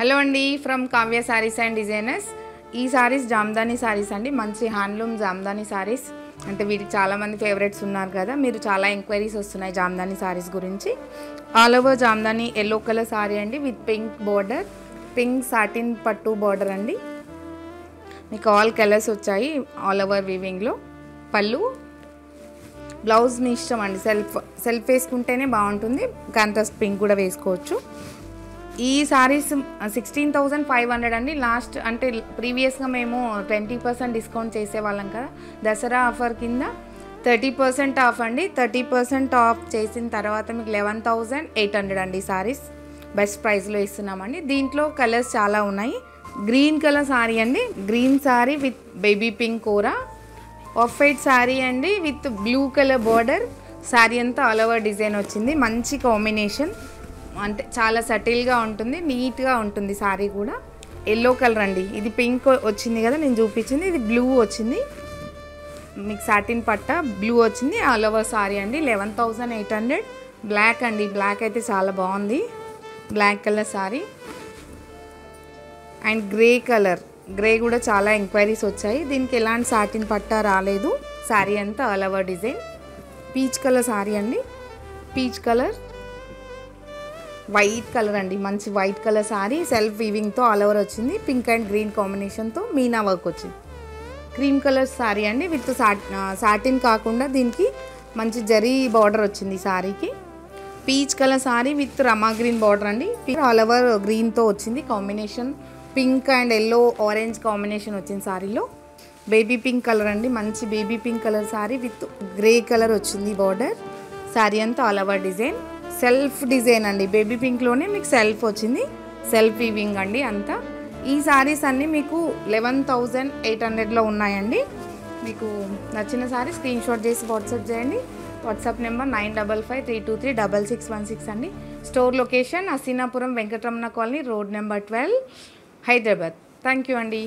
Hello అండి, from Kavya saris and designers. ఈ సారీస్ జామ్దాని సారీస్ అండి, మంచి హ్యాండ్లూమ్ జామ్దాని సారీస్. అంటే వీటికి చాలామంది ఫేవరెట్స్ ఉన్నారు కదా, మీరు చాలా ఎంక్వైరీస్ వస్తున్నాయి జామ్దాని సారీస్ గురించి. All over Jamdani yellow colour sari అండి, with pink border, pink satin పట్టు బార్డర్ అండి. మీకు ఆల్ కలర్స్ వచ్చాయి ఆల్ ఓవర్ వీవింగ్లో. పళ్ళు, బ్లౌజ్ మీ ఇష్టం అండి, సెల్ఫ్ వేసుకుంటేనే బాగుంటుంది, కాంట్రాస్ట్ పింక్ కూడా వేసుకోవచ్చు. ఈ సారీస్ 16,500 అండి. లాస్ట్ అంటే ప్రీవియస్గా మేము 20% డిస్కౌంట్ చేసేవాళ్ళం కదా, దసరా ఆఫర్ కింద 30% ఆఫ్ అండి. 30% ఆఫ్ చేసిన తర్వాత మీకు 11,800 అండి. సారీస్ బెస్ట్ ప్రైస్లో ఇస్తున్నామండి. దీంట్లో కలర్స్ చాలా ఉన్నాయి. గ్రీన్ కలర్ సారీ అండి, green sorry with baby pink కూర. ఆఫ్ వైట్ సారీ అండి with blue colour border. Sorry అంతా ఆల్ ఓవర్ డిజైన్ వచ్చింది, మంచి కాంబినేషన్, అంటే చాలా సటిల్గా ఉంటుంది, నీట్గా ఉంటుంది సారీ కూడా. ఎల్లో కలర్ అండి, ఇది పింక్ వచ్చింది కదా నేను చూపించింది, ఇది బ్లూ వచ్చింది, మీకు సాటిన్ పట్ట బ్లూ వచ్చింది. ఆల్ ఓవర్ సారీ అండి 11,800. బ్లాక్ అండి, బ్లాక్ అయితే చాలా బాగుంది, black colour sorry. And grey colour, grey కూడా చాలా ఎంక్వైరీస్ వచ్చాయి. దీనికి ఎలాంటి సాటిన్ పట్ట రాలేదు, సారీ అంతా all over design. Peach colour sari అండి, పీచ్ కలర్. వైట్ కలర్ అండి, మంచి వైట్ కలర్ సారీ, సెల్ఫ్ వీవింగ్తో ఆల్ ఓవర్ వచ్చింది, పింక్ అండ్ గ్రీన్ కాంబినేషన్తో మీనా వర్క్ వచ్చింది. క్రీమ్ కలర్ సారీ అండి, విత్ సాటిన్ కాకుండా దీనికి మంచి జరీ బార్డర్ వచ్చింది సారీకి. Peach colour sari with rama green border అండి, ఆల్ ఓవర్ గ్రీన్తో వచ్చింది combination. Pink and yellow orange combination వచ్చింది సారీలో. బేబీ పింక్ కలర్ అండి, మంచి baby pink colour sari with grey colour వచ్చింది బార్డర్. సారీ అంతా all over design, self design అండి, బేబీ పింక్లోనే మీకు సెల్ఫ్ వచ్చింది, సెల్ఫ్ వీవింగ్ అండి అంతా. ఈ సారీస్ అన్నీ మీకు 11,800లో ఉన్నాయండి. మీకు నచ్చిన సారీ స్క్రీన్ షాట్ చేసి వాట్సాప్ చేయండి. వాట్సాప్ నెంబర్ 9553236616 అండి. Store location Hasinapuram Venkataramana colony, road number 12, Hyderabad. Thank you అండి.